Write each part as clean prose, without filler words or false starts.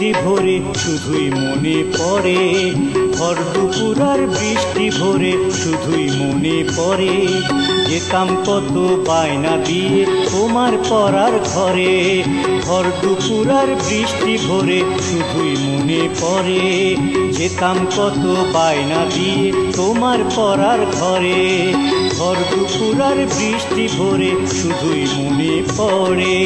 বৃষ্টি ভরে শুধুই মনে পড়ে, ভর দুপুর আর বৃষ্টি ভরে শুধুই মনে পড়ে। যেতাম কত বায়না দিয়ে তোমার পড়ার ঘরে, ভর দুপুর আর বৃষ্টি ভরে শুধুই মনে পড়ে। যেতাম কত বায়না দিয়ে তোমার পড়ার ঘরে, ভর দুপুর আর বৃষ্টি ভরে শুধুই মনে পড়ে।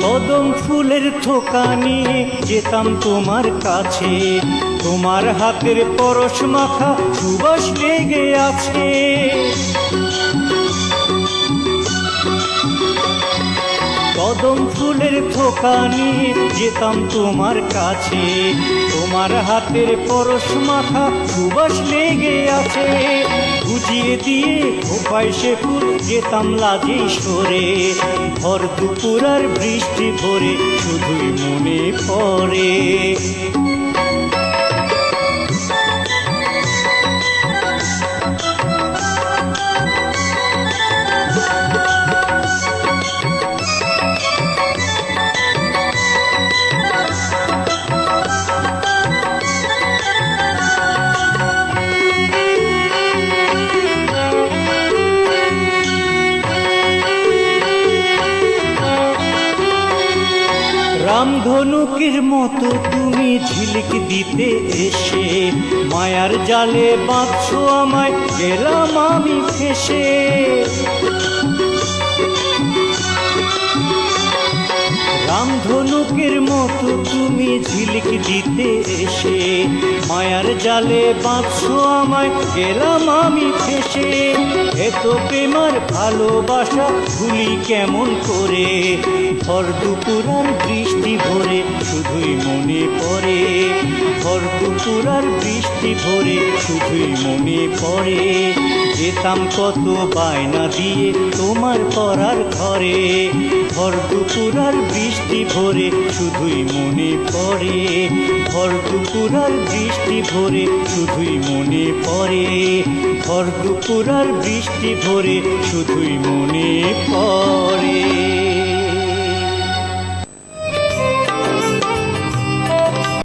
কদম ফুলের থোকা নিয়ে যেতাম তোমার কাছে, তোমার হাতের পরশ মাখা সুবাস লেগে আছে। কদম ফুলের থোকা নিয়ে যেতাম তোমার কাছে, তোমার হাতের পরশ মাখা সুবাস লেগে আছে। বুঝিয়ে দিয়ে খোপায় সে ফুল যেতাম লাজে সরে, ভর দুপুর আর বৃষ্টি ভরে শুধুই মনে পড়ে। রামধনুকের মতো তুমি ঝিলিক দিতে এসে, মায়ার জালে বাঁধছো আমায়, গেলাম আমি ফেঁসে। রামধনুকের মতো তুমি ঝিলিক দিতে এসে, মায়ার জালে বাঁধছো আমায়, গেলাম আমি ফেঁসে। এত প্রেমার ভালোবাসা ভুলি কেমন করে, ভর দুপুর আর বৃষ্টি ভরে শুধুই মনে পড়ে। ভর দুপুর আর বৃষ্টি ভরে শুধুই মনে পড়ে। যেতাম কত বায়না দিয়ে তোমার পড়ার ঘরে, ভর দুপুর আর বৃষ্টি ভরে শুধুই মনে পড়ে। ভর দুপুর আর বৃষ্টি ভরে শুধুই মনে পড়ে। ভর দুপুর আর বৃষ্টি ভরে শুধুই মনে পড়ে।